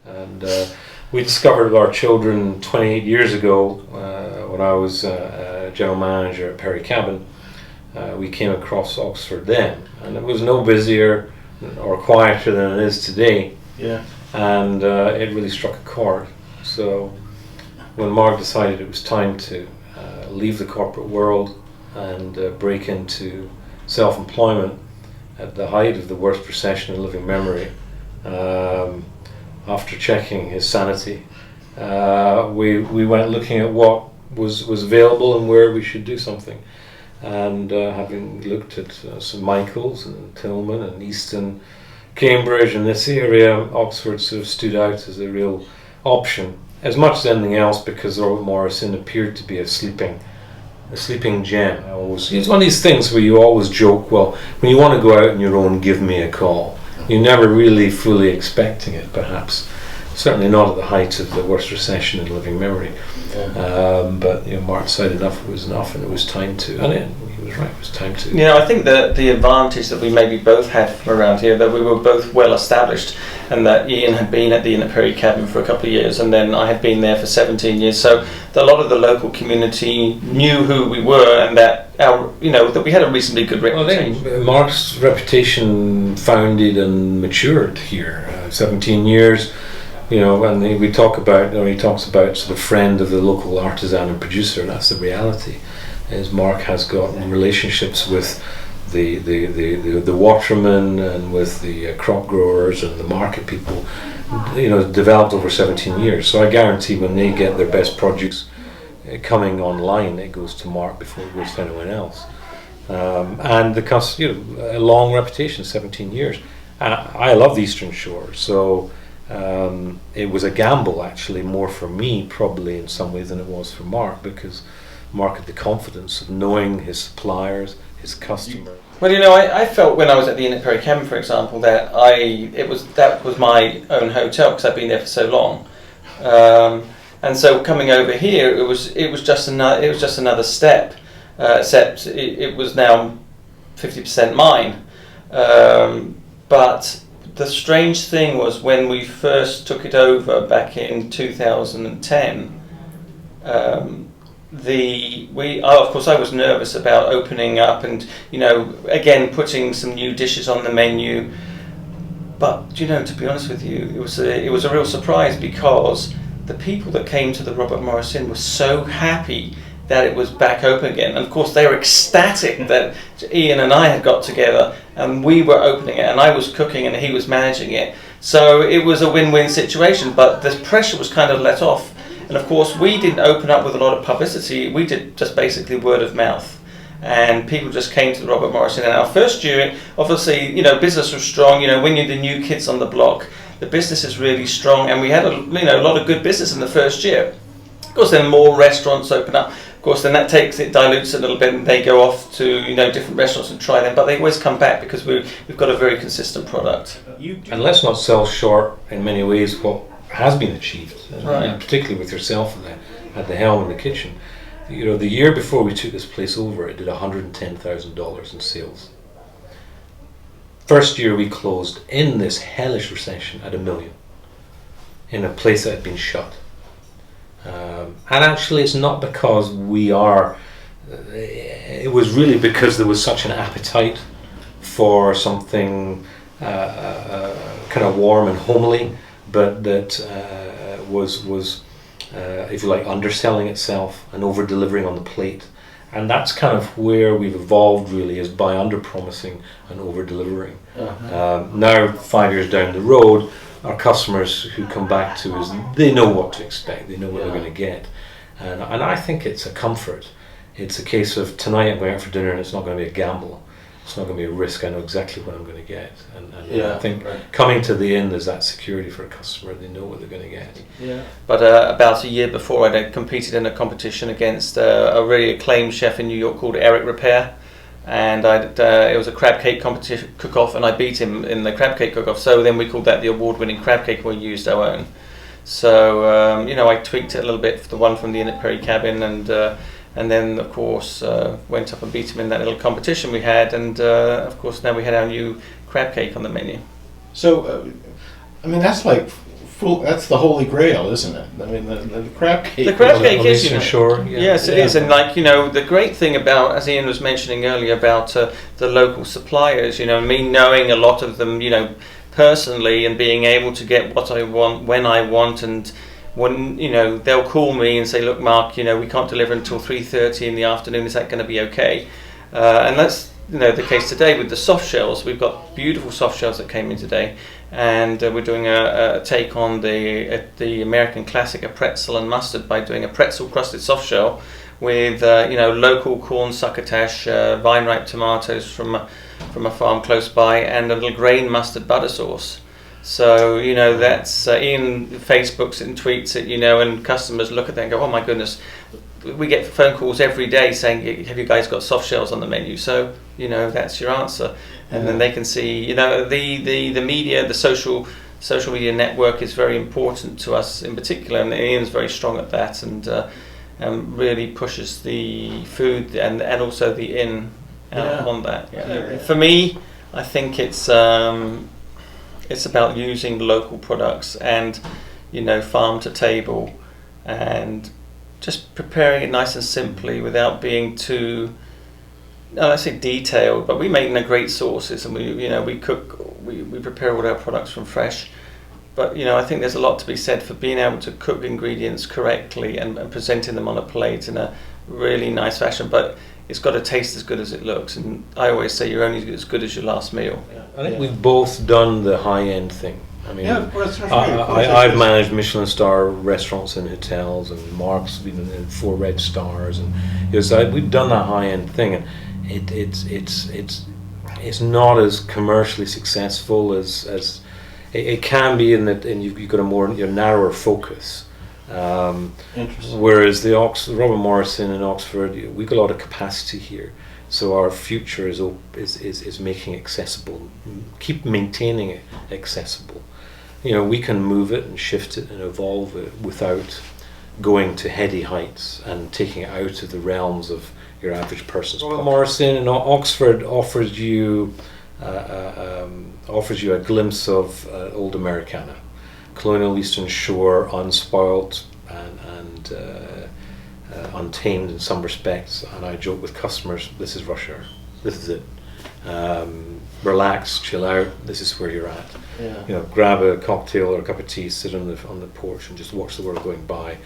And we discovered our children 28 years ago when I was general manager at Perry Cabin. We came across Oxford then, and it was no busier or quieter than it is today. Yeah. And it really struck a chord. So when Mark decided it was time to leave the corporate world and break into self-employment at the height of the worst recession in living memory, after checking his sanity, we went looking at what was available and where we should do something. And having looked at St Michael's and Tillman and Easton, Cambridge and this area, Oxford sort of stood out as a real option, as much as anything else, because Robert Morrison appeared to be a sleeping gem. It's one of these things where you always joke, well, when you want to go out on your own, give me a call. You're never really fully expecting it, perhaps. Certainly not at the height of the worst recession in living memory. Yeah. But Mark decided enough was enough, and it was time to. And he was right. It was time to. I think that the advantage that we maybe both had from around here, that we were both well established, and that Ian had been at the Inn at Perry Cabin for a couple of years, and then I had been there for 17 years. So a lot of the local community knew who we were, and that that we had a reasonably good reputation. Well, Mark's reputation founded and matured here. 17 years. And he talks about sort of friend of the local artisan and producer, and that's the reality. Is Mark has got relationships with the watermen and with the crop growers and the market people, developed over 17 years. So I guarantee when they get their best produce coming online, it goes to Mark before it goes to anyone else. And a long reputation, 17 years. And I love the Eastern Shore, so. It was a gamble, actually, more for me probably in some ways than it was for Mark, because Mark had the confidence of knowing his suppliers, his customers. Well, I felt when I was at the Inn at Perry Cabin, for example, that that was my own hotel because I'd been there for so long, and so coming over here, it was just another step, except it was now 50% mine, but. The strange thing was when we first took it over back in 2010. Of course, I was nervous about opening up and again putting some new dishes on the menu. But to be honest with you, it was a real surprise because the people that came to the Robert Morris Inn were so happy that it was back open again, and of course they were ecstatic that Ian and I had got together and we were opening it, and I was cooking and he was managing it, so it was a win-win situation. But the pressure was kind of let off, and of course we didn't open up with a lot of publicity. We did just basically word of mouth, and people just came to the Robert Morris Inn. And our first year, obviously, business was strong. When you're the new kids on the block, the business is really strong, and we had a lot of good business in the first year. Of course, then more restaurants open up. Of course, then that dilutes a little bit, and they go off to different restaurants and try them. But they always come back because we've got a very consistent product. And let's not sell short in many ways what has been achieved, right. And particularly with yourself at the helm in the kitchen. The year before we took this place over, it did $110,000 in sales. First year we closed in this hellish recession at $1 million in a place that had been shut. And actually it's not because it was really because there was such an appetite for something kind of warm and homely, but that was if you like, underselling itself and over-delivering on the plate. And that's kind of where we've evolved, really, is by under-promising and over-delivering. Uh-huh. Now, 5 years down the road, our customers who come back to us, they know what to expect, they know what they're going to get. And I think it's a comfort. It's a case of, tonight I'm going out for dinner and it's not going to be a gamble. It's not going to be a risk. I know exactly what I'm going to get. And I think coming to the inn, there's that security for a customer. They know what they're going to get. Yeah. But about a year before, I competed in a competition against a really acclaimed chef in New York called Eric Repair. And it was a crab cake competition cook-off, and I beat him in the crab cake cook-off. So then we called that the award-winning crab cake. We used our own. So I tweaked it a little bit for the one from the Inn at Perry Cabin, and then of course went up and beat him in that little competition we had. And of course now we had our new crab cake on the menu. So I mean, that's like that's the holy grail, isn't it? I mean, the crab cake. The crab cake is, Eastern Shore. Yeah. Yes, it is, and like the great thing about, as Ian was mentioning earlier, about the local suppliers, me knowing a lot of them, personally, and being able to get what I want when I want, and when they'll call me and say, look, Mark, we can't deliver until 3:30 in the afternoon. Is that going to be okay? And that's the case today with the soft shells. We've got beautiful soft shells that came in today. And we're doing a take on the American classic, a pretzel and mustard, by doing a pretzel crusted soft shell with local corn succotash, vine ripe tomatoes from a farm close by, and a little grain mustard butter sauce. So that's Ian Facebooks and tweets it, and customers look at that and go, oh my goodness. We get phone calls every day saying, have you guys got soft shells on the menu? So that's your answer. And then they can see, the media, the social media network is very important to us in particular, and Ian's very strong at that, and really pushes the food and also the inn on that. Yeah. For me, I think it's about using local products and farm to table, and just preparing it nice and simply without being too, let's say detailed, but we make great sauces, and we cook, we prepare all our products from fresh. But I think there's a lot to be said for being able to cook ingredients correctly and presenting them on a plate in a really nice fashion. But it's got to taste as good as it looks, and I always say you're only as good as your last meal. I think we've both done the high-end thing. I mean, I've I've managed Michelin star restaurants and hotels, and Mark's been in 4 red stars, and we've done that high-end thing, and it's not as commercially successful as it can be, in that, and you've got a more narrower focus. Whereas the Robert Morrison in Oxford, we've got a lot of capacity here. So our future is making accessible, keep maintaining it accessible. We can move it and shift it and evolve it without going to heady heights and taking it out of the realms of your average person's pocket. Morrison in Oxford offers you a glimpse of old Americana, colonial Eastern Shore, unspoilt and untamed in some respects. And I joke with customers, this is rush hour, this is it. Relax, chill out, this is where you're at. Grab a cocktail or a cup of tea, sit on the porch and just watch the world going by,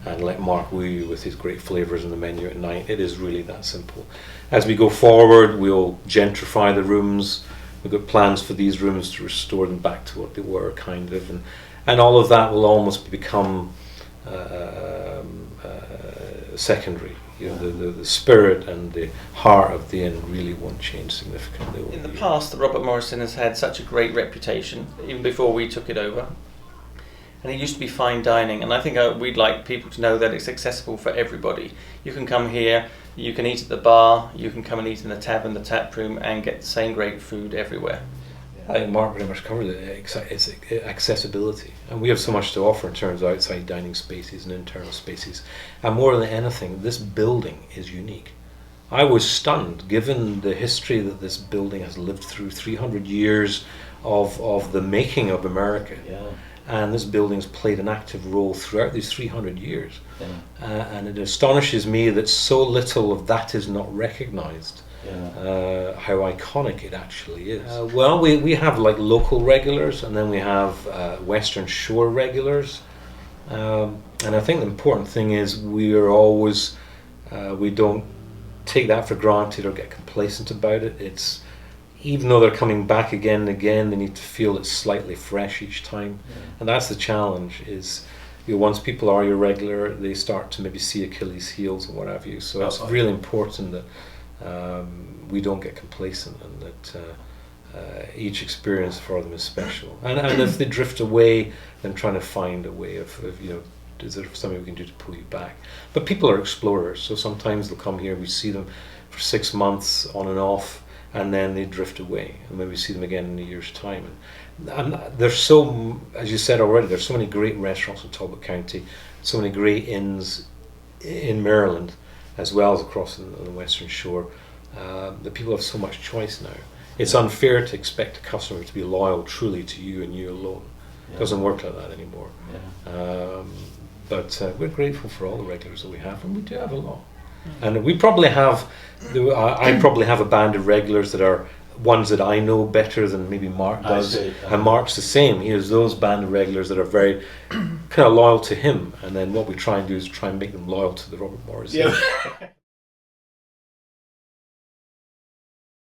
and let Mark woo you with his great flavours in the menu at night. It is really that simple. As we go forward, we'll gentrify the rooms. We've got plans for these rooms to restore them back to what they were, kind of, and all of that will almost become secondary. The spirit and the heart of the inn really won't change significantly. In the past, the Robert Morrison has had such a great reputation, even before we took it over. And it used to be fine dining, and I think we'd like people to know that it's accessible for everybody. You can come here, you can eat at the bar, you can come and eat in the tavern, the tap room, and get the same great food everywhere. I think Mark pretty much covered it. It's accessibility, and we have so much to offer in terms of outside dining spaces and internal spaces. And more than anything, this building is unique. I was stunned, given the history that this building has lived through, 300 years of the making of America. Yeah. And this building's played an active role throughout these 300 years. And it astonishes me that so little of that is not recognised. How iconic it actually is. Well, we have like local regulars, and then we have Western Shore regulars. And I think the important thing is we are always, we don't take that for granted or get complacent about it. It's, even though they're coming back again and again, they need to feel it's slightly fresh each time. And that's the challenge, is once people are your regular, they start to maybe see Achilles' heels and what have you. So it's really important that we don't get complacent, and that each experience for them is special. And if they drift away, then trying to find a way of is there something we can do to pull you back? But people are explorers, so sometimes they'll come here, we see them for 6 months on and off, and then they drift away, and then we see them again in a year's time. And there's so, as you said already, there's so many great restaurants in Talbot County, so many great inns in Maryland, as well as across the Western Shore, that people have so much choice now. It's unfair to expect a customer to be loyal truly to you and you alone. Yeah. Doesn't work like that anymore. Yeah. But we're grateful for all the regulars that we have, and we do have a lot. And we probably have, I probably have a band of regulars that are ones that I know better than maybe Mark does. And Mark's the same. He has those band of regulars that are very kind of loyal to him, and then what we try and do is try and make them loyal to the Robert Morris. Yeah.